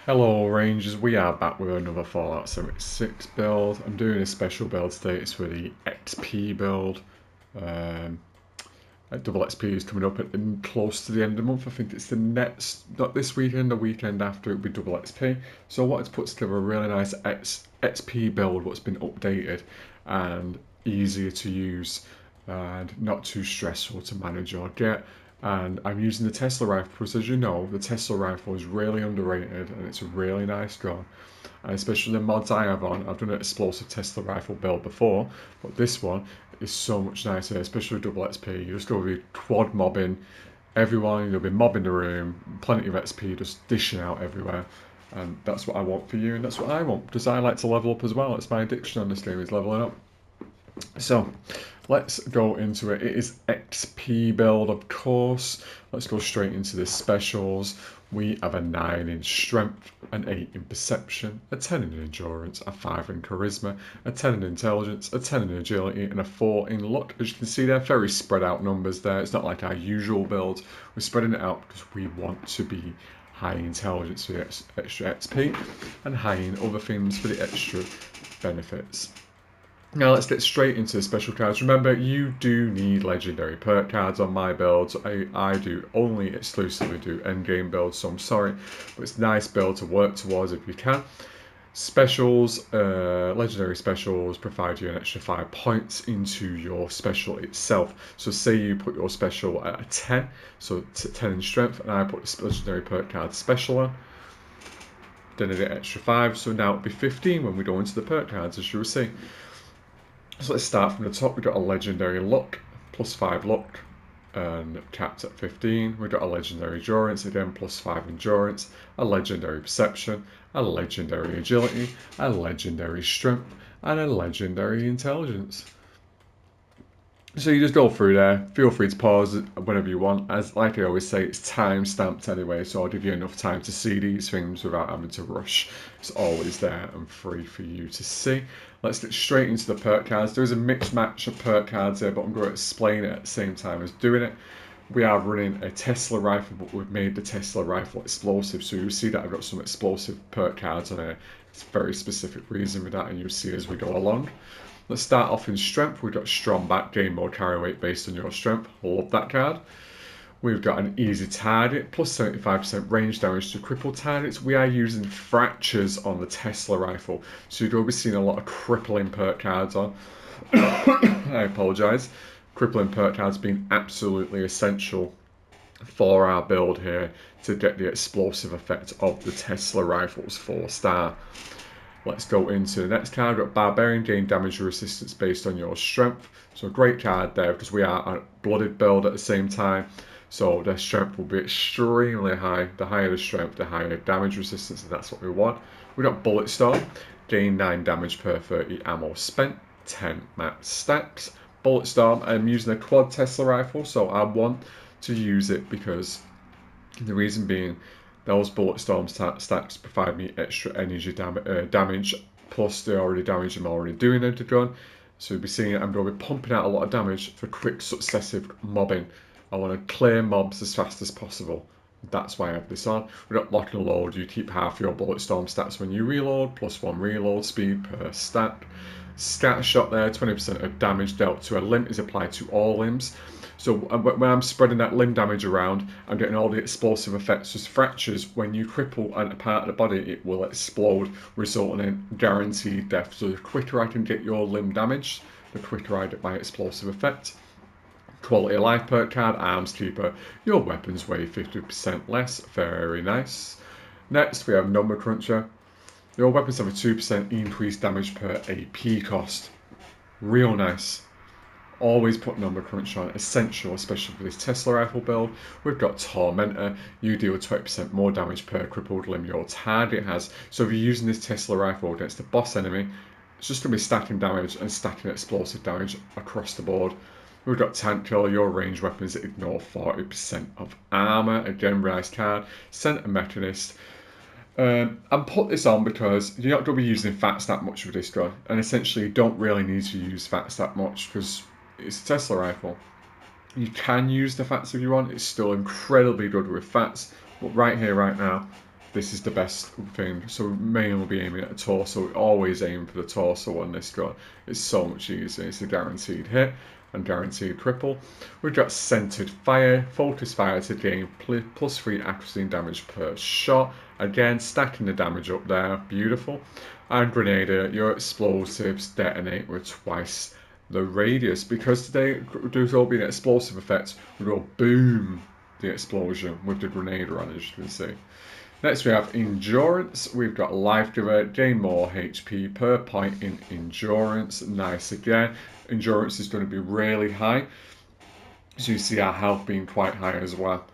Hello Rangers, we are back with another Fallout 76 build. I'm doing a special build today, it's for the XP build. Double XP is coming up close to the end of the month. I think it's the next, not this weekend, the weekend after it'll be double XP. So I wanted to put together a really nice XP build what's been updated and easier to use and not too stressful to manage or get. And I'm using the Tesla rifle because, as you know, the Tesla rifle is really underrated and it's a really nice gun. And especially the mods I have on, I've done an explosive Tesla rifle build before, but this one is so much nicer, especially with double XP. You just go with quad mobbing everyone, you'll be mobbing the room, plenty of XP just dishing out everywhere. And that's what I want for you, and that's what I want because I like to level up as well. It's my addiction on this game, is leveling up. So let's go into it. It is XP build, of course. Let's go straight into the specials. We have a 9 in strength, an 8 in perception, a 10 in endurance, a 5 in charisma, a 10 in intelligence, a 10 in agility, and a 4 in luck. As you can see, they're very spread out numbers there. It's not like our usual build. We're spreading it out because we want to be high in intelligence for the extra XP and high in other things for the extra benefits. Now let's get straight into the special cards. Remember, you do need legendary perk cards on my builds. I do only exclusively do endgame builds, so I'm sorry, but it's a nice build to work towards if you can. Specials, legendary specials provide you an extra 5 points into your special itself. So say you put your special at a 10, so 10 in strength, and I put the legendary perk card special on, then I get extra 5, so now it'll be 15 when we go into the perk cards, as you will see. So let's start from the top. We've got a legendary luck, plus 5 luck, and capped at 15. We've got a legendary endurance, again plus 5 endurance, a legendary perception, a legendary agility, a legendary strength, and a legendary intelligence. So you just go through there. Feel free to pause whenever you want. As like I always say, it's time stamped anyway, so I'll give you enough time to see these things without having to rush. It's always there and free for you to see. Let's get straight into the perk cards. There is a mixed match of perk cards here, but I'm going to explain it at the same time as doing it. We are running a Tesla rifle, but we've made the Tesla rifle explosive, so you'll see that I've got some explosive perk cards on here. It's a very specific reason for that, and you'll see as we go along. Let's start off in strength. We've got strong back, gain more carry weight based on your strength. Love that card. We've got an easy target, plus 75% range damage to crippled targets. We are using fractures on the Tesla rifle, so you're going to be seeing a lot of crippling perk cards on. I apologise. Crippling perk cards being absolutely essential for our build here to get the explosive effect of the Tesla rifle's 4-star. Let's go into the next card. We've got Barbarian, gain damage resistance based on your strength. So a great card there because we are a blooded build at the same time. So their strength will be extremely high. The higher the strength, the higher damage resistance, and that's what we want. We've got Bullet Storm, gain 9 damage per 30 ammo spent, 10 max stacks. Bullet Storm, I'm using a quad Tesla rifle, so I want to use it because the reason being, those bullet storm stacks provide me extra energy damage, plus the already damage I'm already doing with the gun. So you'll be seeing I'm going to be pumping out a lot of damage for quick successive mobbing. I want to clear mobs as fast as possible. That's why I have this on. We've got lock and load. You keep half your bullet storm stats when you reload, plus 1 reload speed per stack. Scatter shot there, 20% of damage dealt to a limb is applied to all limbs. So when I'm spreading that limb damage around, I'm getting all the explosive effects. Just fractures, when you cripple a part of the body, it will explode, resulting in guaranteed death. So the quicker I can get your limb damaged, the quicker I get my explosive effect. Quality of life perk card, Arms Keeper. Your weapons weigh 50% less. Very nice. Next, we have Number Cruncher. Your weapons have a 2% increased damage per AP cost. Real nice. Always put Number Crunch on, essential, especially for this Tesla rifle build. We've got Tormentor. You deal 20% more damage per crippled limb your target has. So if you're using this Tesla rifle against the boss enemy, it's just going to be stacking damage and stacking explosive damage across the board. We've got Tank Killer. Your ranged weapons ignore 40% of armor. Again, nice card. Center Mechanist. I'm put this on because you're not going to be using FATs that much with this gun, and essentially you don't really need to use FATs that much because it's a Tesla rifle. You can use the FATs if you want. It's still incredibly good with FATs, but right here, right now, this is the best thing. So mainly we'll be aiming at the torso. We always aim for the torso on this gun. It's so much easier. It's a guaranteed hit and guaranteed cripple. We've got centered fire, focus fire to gain +3 accuracy and damage per shot. Again, stacking the damage up there, beautiful. And Grenadier, your explosives detonate with twice the radius. Because today there's all been an explosive effect, we go boom, the explosion with the Grenadier on, as you can see. Next we have Endurance. We've got Life Giver, gain more HP per point in Endurance. Nice again. Endurance is going to be really high. So you see our health being quite high as well,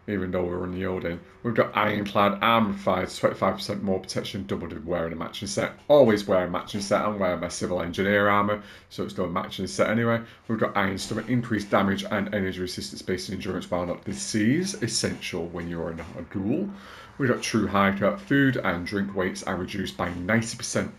even though we're unyielding. We've got Ironclad, Armor provides 25% more protection, doubled if wearing a matching set. Always wear a matching set. I'm wearing my Civil Engineer armor, so it's no matching set anyway. We've got Iron Stomach, increased damage and energy resistance based on endurance while not diseased, essential when you're in a duel. We've got True Hiker, food and drink weights are reduced by 90%.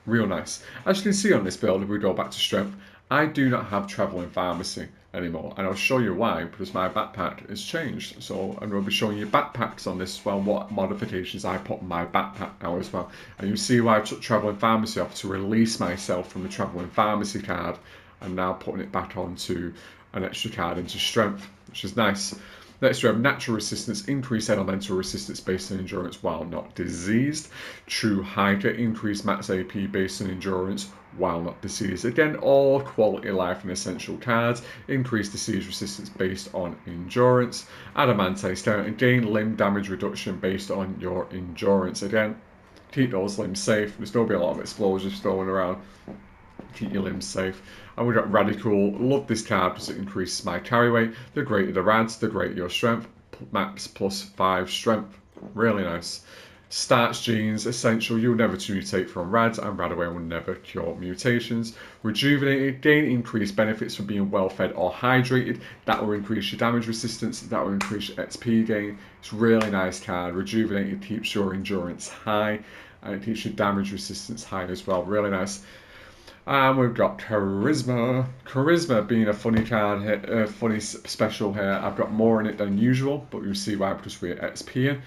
Real nice. As you can see on this build, if we go back to strength, I do not have traveling pharmacy anymore, and I'll show you why, because my backpack has changed. So I'm going to be showing you backpacks on this as well, what modifications I put in my backpack now as well. And you see why I took traveling pharmacy off to release myself from the traveling pharmacy card, and now putting it back onto an extra card into strength, which is nice. Next we have natural resistance, increased elemental resistance based on endurance while not diseased. True Hiker, increased max AP based on endurance while not diseased. Again, all quality life and essential cards. Increased disease resistance based on endurance. Adamantine Stone, gain limb damage reduction based on your endurance. Again, keep those limbs safe. There's going to be a lot of explosives thrown around. Keep your limbs safe. And we've got Radical. Love this card because it increases my carry weight. The greater the rads, the greater your strength. Max +5 strength. Really nice. Starch genes, essential. You'll never to mutate from rads, and Radaway will never cure mutations. Rejuvenated, gain increased benefits from being well fed or hydrated. That will increase your damage resistance. That will increase your XP gain. It's a really nice card. Rejuvenated keeps your endurance high, and it keeps your damage resistance high as well. Really nice. And we've got Charisma. Charisma being a funny card here, funny special here. I've got more in it than usual, but you'll see why, because we're XP.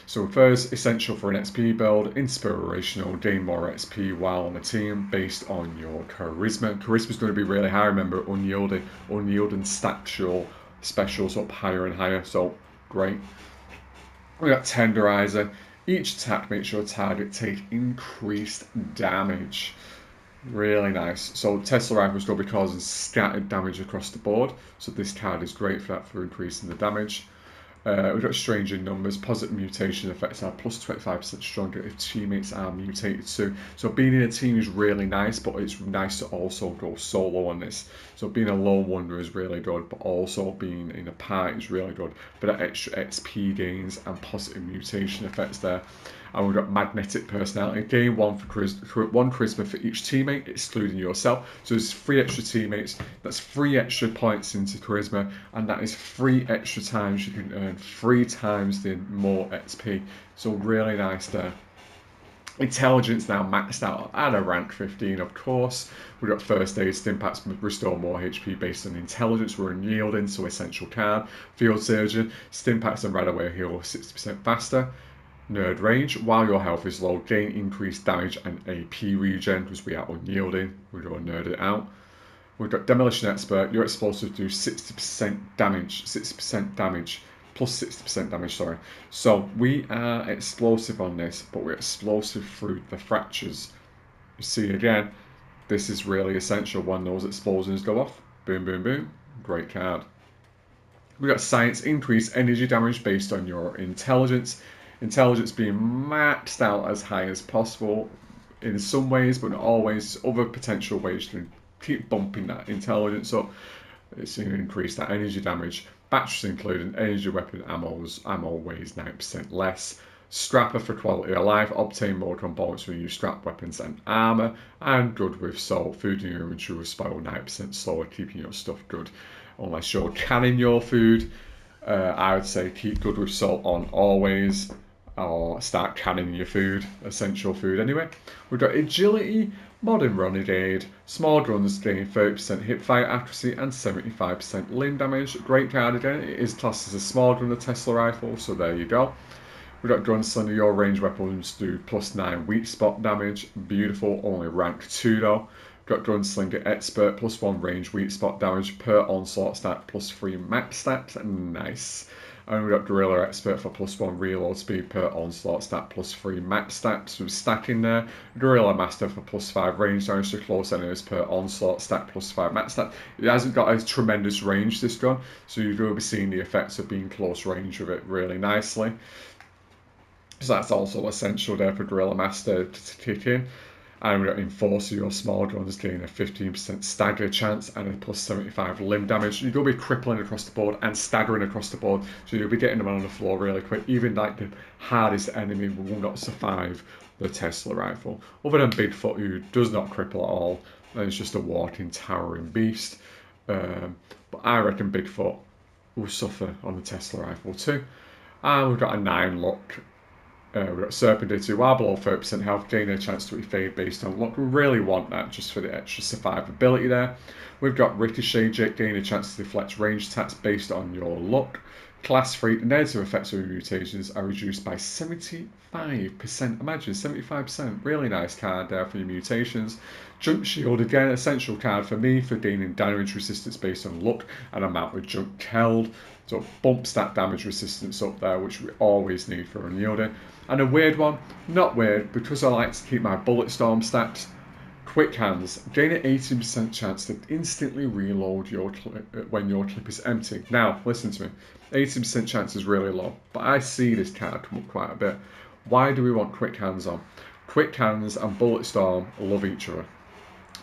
So first, essential for an XP build, inspirational, gain more XP while on the team based on your Charisma. Charisma is going to be really high, remember, unyielding. Unyielding stacks your specials up higher and higher, so great. We got Tenderizer. Each attack makes your target take increased damage. Really nice. So Tesla rifles will be causing scattered damage across the board. So this card is great for that, for increasing the damage. We've got Strange in Numbers. Positive mutation effects are +25% stronger if teammates are mutated too. So being in a team is really nice, but it's nice to also go solo on this. So being a lone wonder is really good, but also being in a party is really good. But that extra XP gains and positive mutation effects there. And we've got Magnetic Personality. Gain one charisma for each teammate, excluding yourself. So there's 3 extra teammates. That's 3 extra points into charisma, and that is 3 extra times you can earn 3 times the more XP. So really nice there. Intelligence now maxed out at a rank 15, of course. We've got First Aid, Stimpaks restore more HP based on intelligence. We're unyielding, so essential card. Field Surgeon, Stimpaks and Radaway heal 60% faster. Nerd range, while your health is low, gain increased damage and AP regen because we are unyielding. We're going to nerd it out. We've got Demolition Expert, your explosives do 60% damage, 60% damage, plus 60% damage, sorry. So we are explosive on this, but we're explosive through the fractures. You see again, this is really essential when those explosions go off. Boom, boom, boom. Great card. We've got Science, increase energy damage based on your intelligence. Intelligence being maxed out as high as possible in some ways, but not always. Other potential ways to keep bumping that intelligence up. It's going to increase that energy damage. Batteries including energy weapon ammo weighs 9% less. Scrapper for quality of life. Obtain more components when you scrap weapons and armor. And good with salt. Food in your inventory will spoil 9% slower, keeping your stuff good. Unless you're canning your food, I would say keep good with salt on always. Or start canning your food, essential food anyway. We've got Agility, Modern Renegade, small guns gain 30% hip fire accuracy and 75% limb damage. Great card again, it is classed as a small gun, a Tesla rifle, so there you go. We've got Gunslinger, your range weapons do +9 weak spot damage. Beautiful, only rank 2 though. We've got Gunslinger Expert, +1 range weak spot damage per onslaught stat, +3 max stats. Nice. And we've got Guerrilla Expert for +1 reload speed per onslaught stat, +3 max stats. So stacking there. Guerrilla Master for +5 range damage to close enemies per onslaught stat, +5 max stat. It hasn't got a tremendous range, this gun, so you're going to be seeing the effects of being close range with it really nicely. So that's also essential there for Guerrilla Master to kick in. And we've got Enforcer, your small guns gain a 15% stagger chance and a +75 limb damage. You're going to be crippling across the board and staggering across the board, so you'll be getting them on the floor really quick. Even like the hardest enemy will not survive the Tesla rifle. Other than Bigfoot, who does not cripple at all, and it's just a walking, towering beast. But I reckon Bigfoot will suffer on the Tesla rifle too. And we've got a 9 luck. We've got Serpenditor, while below 30% health, gain a chance to evade based on luck. We really want that just for the extra survivability there. We've got Ricochet Jet, gain a chance to deflect range attacks based on your luck. Class 3, the negative effects of mutations are reduced by 75%. Imagine, 75%. Really nice card there for your mutations. Jump Shield, again, essential card for me for gaining damage resistance based on luck and amount of jump held. So bumps that damage resistance up there, which we always need for unyielding. And a weird one, not weird, because I like to keep my bullet storm stats. Quick Hands, gain an 18% chance to instantly reload your clip when your clip is empty. Now, listen to me, 18% chance is really low, but I see this card come up quite a bit. Why do we want Quick Hands on? Quick Hands and Bullet Storm love each other.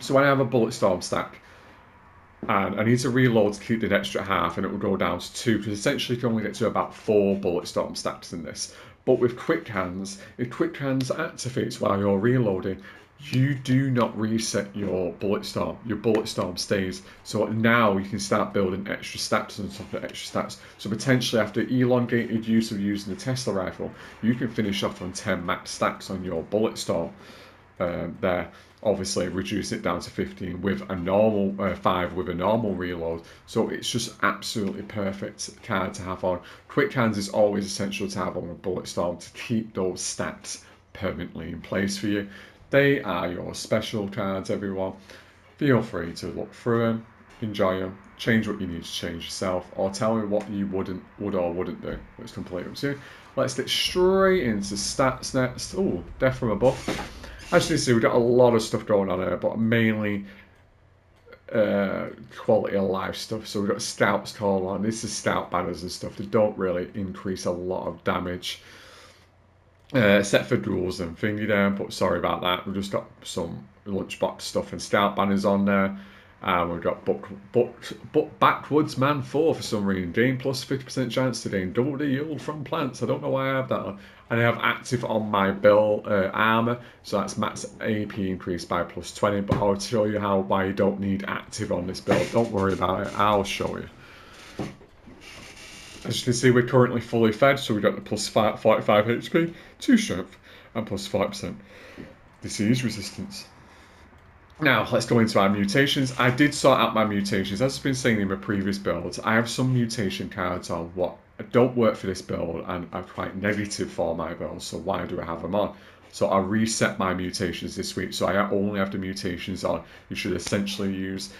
So when I have a Bullet Storm stack, and I need to reload to keep the extra half, and it will go down to 2, because essentially you can only get to about 4 Bullet Storm stacks in this. But with Quick Hands, if Quick Hands activates while you're reloading, you do not reset your Bullet Storm. Your Bullet Storm stays. So now you can start building extra stats on top of extra stats. So potentially after elongated use of using the Tesla rifle, you can finish off on 10 max stacks on your Bullet Storm there. Obviously reduce it down to 15 with a normal 5 with a normal reload. So it's just absolutely perfect card to have on. Quick Hands is always essential to have on a Bullet Storm to keep those stats permanently in place for you. They are your special cards, everyone. Feel free to look through them, enjoy them, change what you need to change yourself, or tell me what you would or wouldn't do. It's completely up to you. Let's get straight into stats next. Oh, Death from Above. As you can see, we've got a lot of stuff going on here, but mainly quality of life stuff. So we've got Scouts Call on. This is Scout banners and stuff. They don't really increase a lot of damage. Set for duels and thingy there, but sorry about that. We've just got some lunchbox stuff and Scout banners on there. And we've got Backwoods Man 4 for some reason. Gain plus 50% chance to gain double the yield from plants. I don't know why I have that on. And I have active on my build armor, so that's max AP increased by plus 20. But I'll show you why you don't need active on this build. Don't worry about it. I'll show you. As you can see, we're currently fully fed, so we've got the plus 45 HP, 2 strength, and plus 5% disease resistance. Now, let's go into our mutations. I did sort out my mutations. As I've been saying in my previous builds, I have some mutation cards on what don't work for this build and are quite negative for my build, so why do I have them on? So I reset my mutations this week, so I only have the mutations on. You should essentially use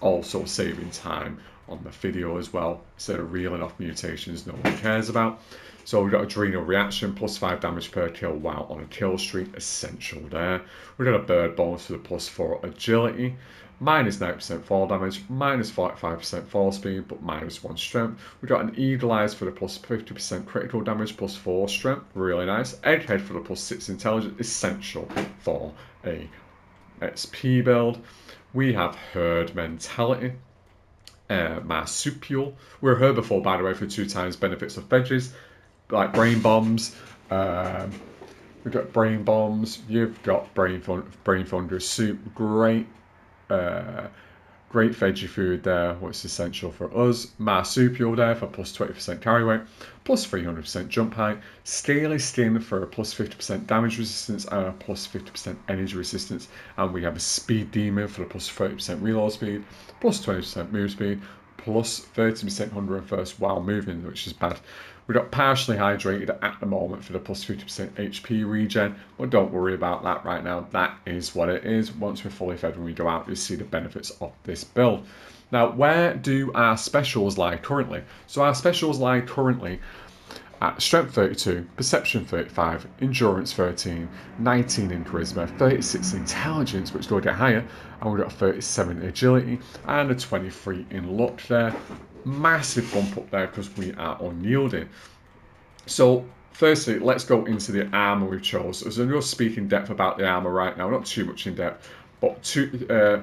also saving time on the video as well, instead of reeling off mutations no one cares about. So we've got Adrenal Reaction, plus 5 damage per kill while on a kill streak, essential there. We've got a Bird Bonus for the plus 4 agility, minus 9% fall damage, minus 45% fall speed, but minus 1 strength. We've got an Eagle Eyes for the plus 50% critical damage, plus 4 strength, really nice. Egghead for the plus 6 intelligence, essential for a SP build. We have Herd Mentality. Marsupial. We're a herbivore, by the way, for 2 times benefits of veggies, like brain bombs. We've got brain bombs. You've got brain thunder soup. Great veggie food there, which is essential for us. Marsupial there for plus 20% carry weight, plus 300% jump height. Scaly skin for a plus 50% damage resistance and a plus 50% energy resistance. And we have a speed demon for the plus 30% reload speed, plus 20% move speed, plus 30% hunger and thirst while moving, which is bad. We've got partially hydrated at the moment for the plus 50% HP regen, but don't worry about that right now. That is what it is. Once we're fully fed when we go out, you see the benefits of this build. Now, where do our specials lie currently? So our specials lie currently at Strength 32, Perception 35, Endurance 13, 19 in Charisma, 36 in Intelligence, which will get higher, and we've got 37 in Agility, and a 23 in Luck there. Massive bump up there because we are unyielding. So, firstly, let's go into the armour we chose. So I'm going to speak in depth about the armour right now, not too much in depth, but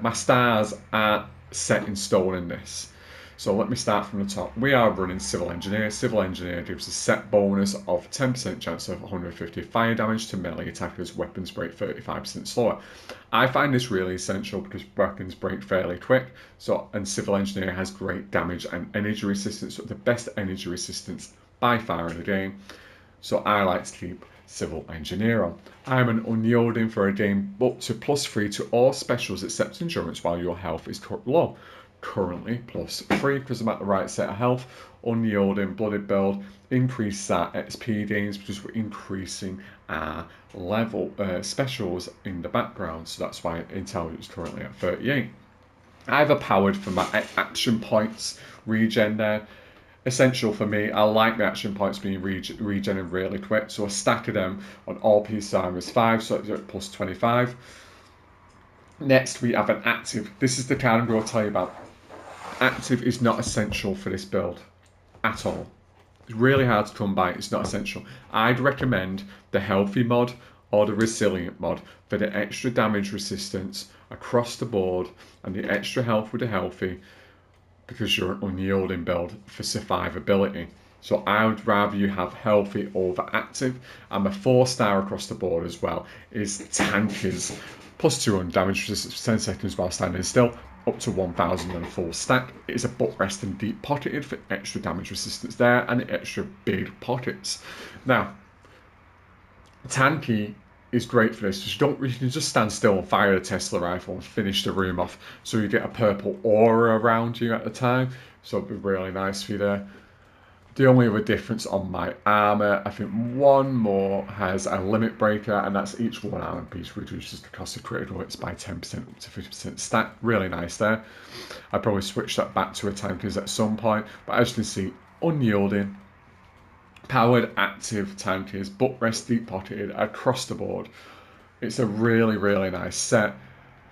my stars are set in stone in this. So let me start from the top. We are running Civil Engineer. Civil Engineer gives a set bonus of 10% chance of 150 fire damage to melee attackers. Weapons break 35% slower. I find this really essential because weapons break fairly quick. And Civil Engineer has great damage and energy resistance. So the best energy resistance by far in the game. So I like to keep Civil Engineer on. I'm an unyielding for a game up to +3 to all specials except Endurance while your health is low. Currently +3 because I'm at the right set of health. Unyielding, blooded build, increase our XP gains because we're increasing our level specials in the background. So that's why Intelligence is currently at 38. I have a powered for my action points regen there. Essential for me. I like the action points being regenerated really quick, so a stack of them on all PECI is 5, so it's at +25. Next, we have an active. This is the card I'm going to tell you about. Active is not essential for this build at all. It's really hard to come by. It's not essential. I'd recommend the Healthy mod or the Resilient mod for the extra damage resistance across the board and the extra health with the Healthy, because you're an unyielding build for survivability. So I would rather you have Healthy over Active. And my 4-star across the board as well is Tankers. +200 damage resistance for 10 seconds while standing still, up to 1000 and a full stack. It is a butt rest and deep pocketed for extra damage resistance there and extra big pockets. Now, Tanky is great for this. You can just stand still and fire the Tesla rifle and finish the room off, so you get a purple aura around you at the time. So it'd be really nice for you there. The only other difference on my armour, I think one more has a limit breaker, and that's each one armour piece reduces the cost of critical hits by 10% up to 50% stack. Really nice there. I'd probably switch that back to a tankers at some point, but as you can see, unyielding, powered, active tankers, butt rest, deep pocketed across the board. It's a really, really nice set.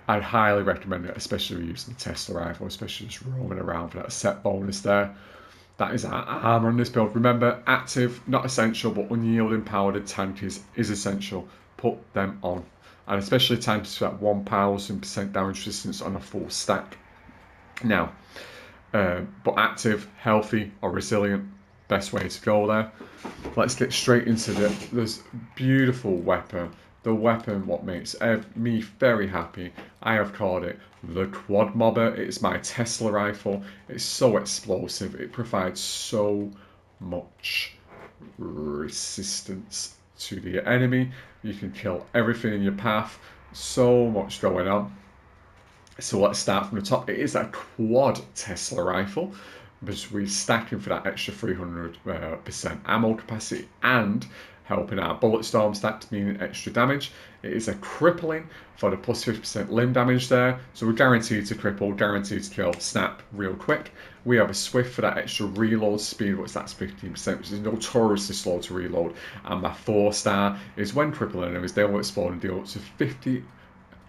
I'd highly recommend it, especially using the Tesla rifle, especially just roaming around for that set bonus there. That is our armour on this build. Remember, active, not essential, but unyielding powered tankers is essential. Put them on. And especially tankers for that 1000% damage resistance on a full stack. Now, but active, healthy, or resilient, best way to go there. Let's get straight into this beautiful weapon. The weapon, what makes me very happy, I have called it the Quad Mobber. It's my Tesla rifle. It's so explosive. It provides so much resistance to the enemy. You can kill everything in your path. So much going on. So let's start from the top. It is a quad Tesla rifle, because we're stacking for that extra 300% ammo capacity and helping our bullet storm stacks, meaning extra damage. It is a crippling for the +50% limb damage there. So we're guaranteed to cripple, guaranteed to kill, snap real quick. We have a swift for that extra reload speed, which that's 15%, which is notoriously slow to reload. And my 4-star is when crippling enemies, they will explode and deal up to 50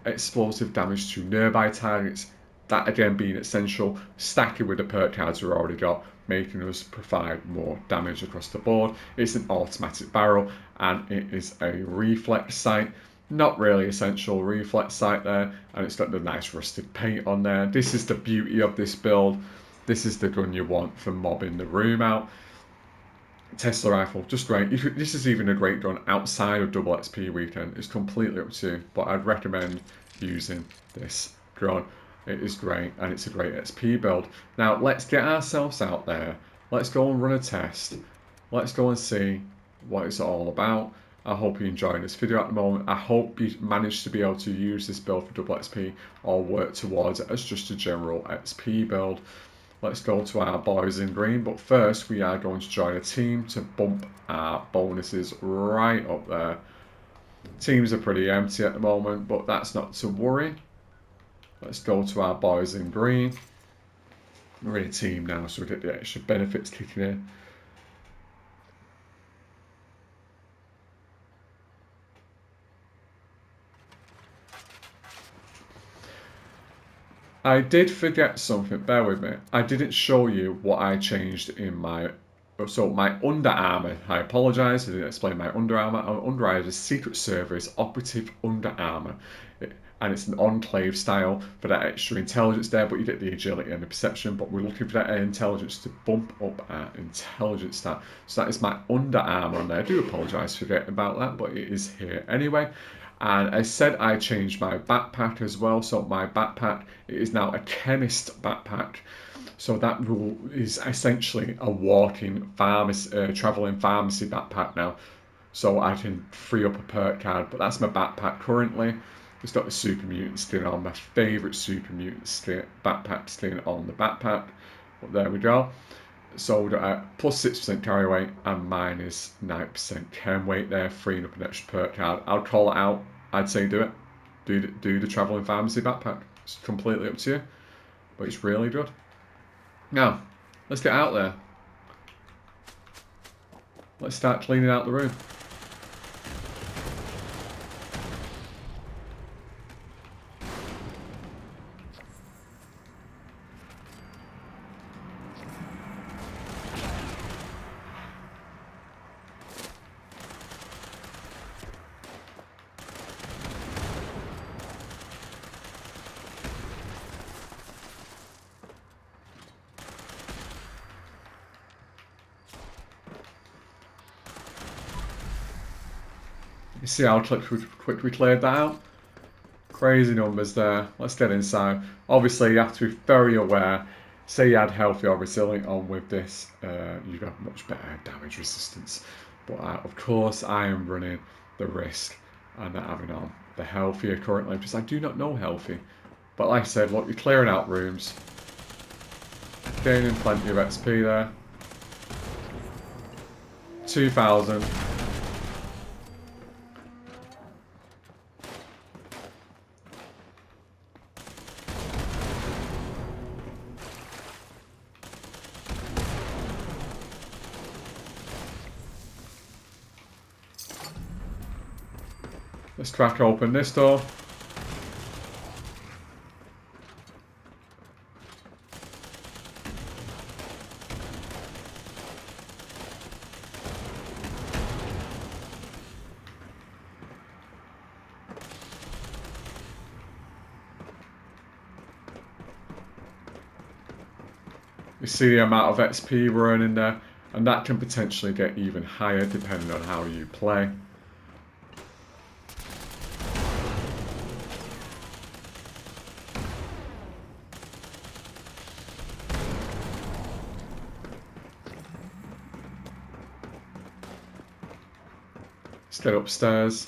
explosive damage to nearby targets. That again being essential, stacking with the perk cards we've already got, making us provide more damage across the board. It's an automatic barrel and it is a reflex sight. Not really essential reflex sight there, and it's got the nice rusted paint on there. This is the beauty of this build. This is the gun you want for mobbing the room out. Tesla rifle, just great. This is even a great gun outside of double XP weekend. It's completely up to you, but I'd recommend using this gun. It is great, and it's a great XP build. Now, let's get ourselves out there. Let's go and run a test. Let's go and see what it's all about. I hope you're enjoying this video at the moment. I hope you managed to be able to use this build for double XP or work towards it as just a general XP build. Let's go to our boys in green, but first we are going to join a team to bump our bonuses right up there. Teams are pretty empty at the moment, but that's not to worry. Let's go to our boys in green. We're in a team now, so we get the extra benefits kicking in. I did forget something, bear with me. I didn't show you what I changed in my... So my Under Armour, I apologise, I didn't explain my Under Armour. Under Armour is Secret Service Operative Under Armour. And it's an enclave style for that extra intelligence there, but you get the agility and the perception, but we're looking for that intelligence to bump up our intelligence stat. So that is my Under Armour on there. I do apologise for forgetting about that, but it is here anyway. And I said I changed my backpack as well. So my backpack is now a chemist backpack. So that is essentially a walking pharmacy, traveling pharmacy backpack now. So I can free up a perk card. But that's my backpack currently. It's got the Super Mutant skin on, my favourite Super Mutant skin, backpack skin on the backpack. But there we go. So we've got plus 6% carry weight and minus 9% chem weight there, freeing up an extra perk card. I'll call it out. I'd say do it. Do the travelling pharmacy backpack. It's completely up to you, but it's really good. Now, let's get out there. Let's start cleaning out the room. You see how quick we cleared that out? Crazy numbers there. Let's get inside. Obviously, you have to be very aware. Say you had healthy or resilient on with this, you've got much better damage resistance. But of course, I am running the risk and not having on the healthier currently because I do not know healthy. But like I said, look, you're clearing out rooms, gaining plenty of XP there. 2,000. Let's crack open this door. You see the amount of XP we're earning there, and that can potentially get even higher depending on how you play. Let's get upstairs.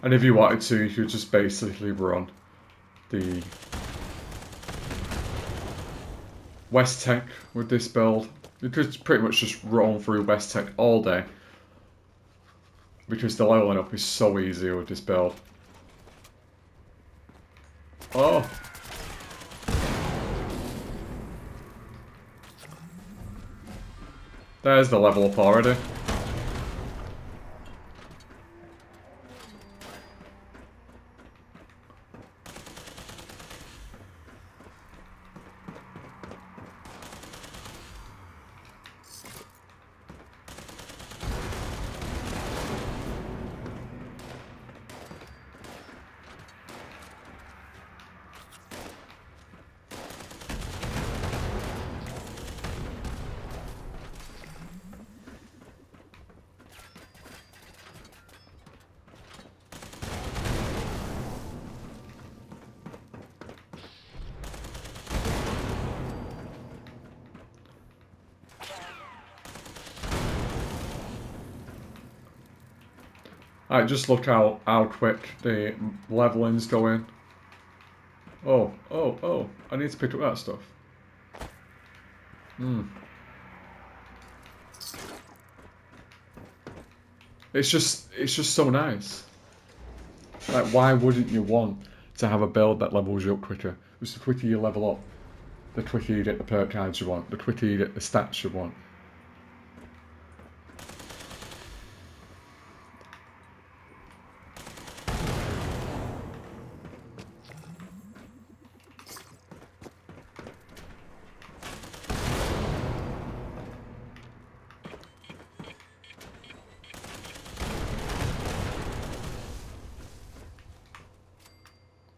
And if you wanted to, you could just basically run the WEST-TEK with this build. You could pretty much just roll through WEST-TEK all day because the leveling up is so easy with this build. Oh! There's the level up already. Alright, just look how quick the leveling's going. Oh, I need to pick up that stuff. It's just so nice. Like, why wouldn't you want to have a build that levels you up quicker? Because the quicker you level up, the quicker you get the perk cards you want, the quicker you get the stats you want.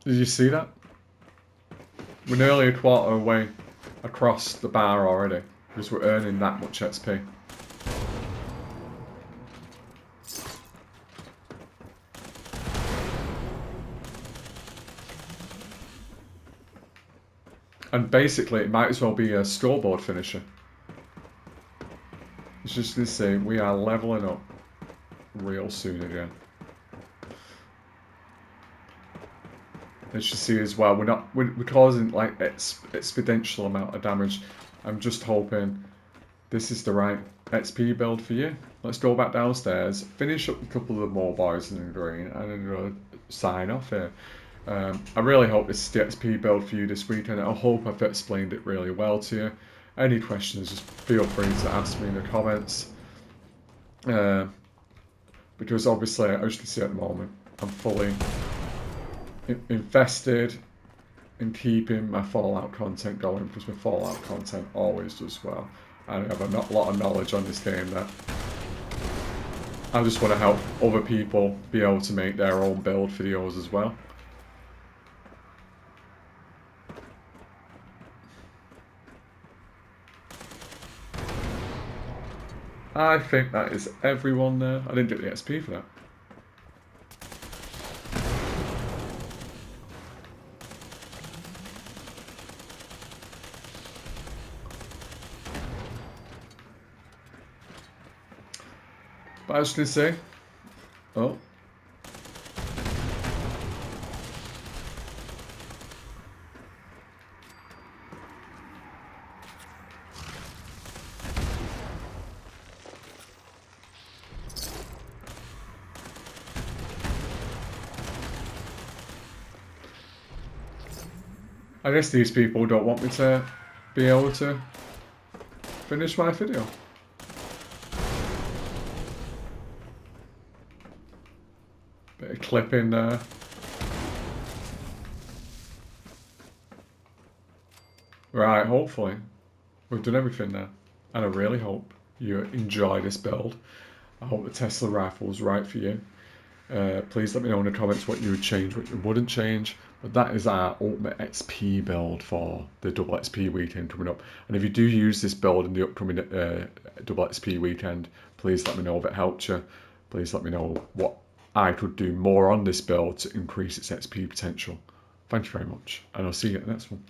Did you see that? We're nearly a quarter way across the bar already, because we're earning that much XP. And basically, it might as well be a scoreboard finisher. It's just going to say we are leveling up real soon again. As you see as well, we're causing like exponential amount of damage. I'm just hoping this is the right XP build for you. Let's go back downstairs, finish up a couple of the more boys in the green, and then sign off here. I really hope this is the XP build for you this weekend. I hope I've explained it really well to you. Any questions, just feel free to ask me in the comments. Because obviously, as you can see at the moment, I'm fully invested in keeping my Fallout content going, because my Fallout content always does well. I have a lot of knowledge on this game that I just want to help other people be able to make their own build videos as well. I think that is everyone there. I didn't get the XP for that. But I was going to say, oh. I guess these people don't want me to be able to finish my video. Bit of clipping there. Right, hopefully we've done everything there. And I really hope you enjoy this build. I hope the Tesla rifle is right for you. Please let me know in the comments what you would change, what you wouldn't change. But that is our ultimate XP build for the double XP weekend coming up. And if you do use this build in the upcoming double XP weekend, please let me know if it helped you. Please let me know what I could do more on this build to increase its XP potential. Thank you very much, and I'll see you at the next one.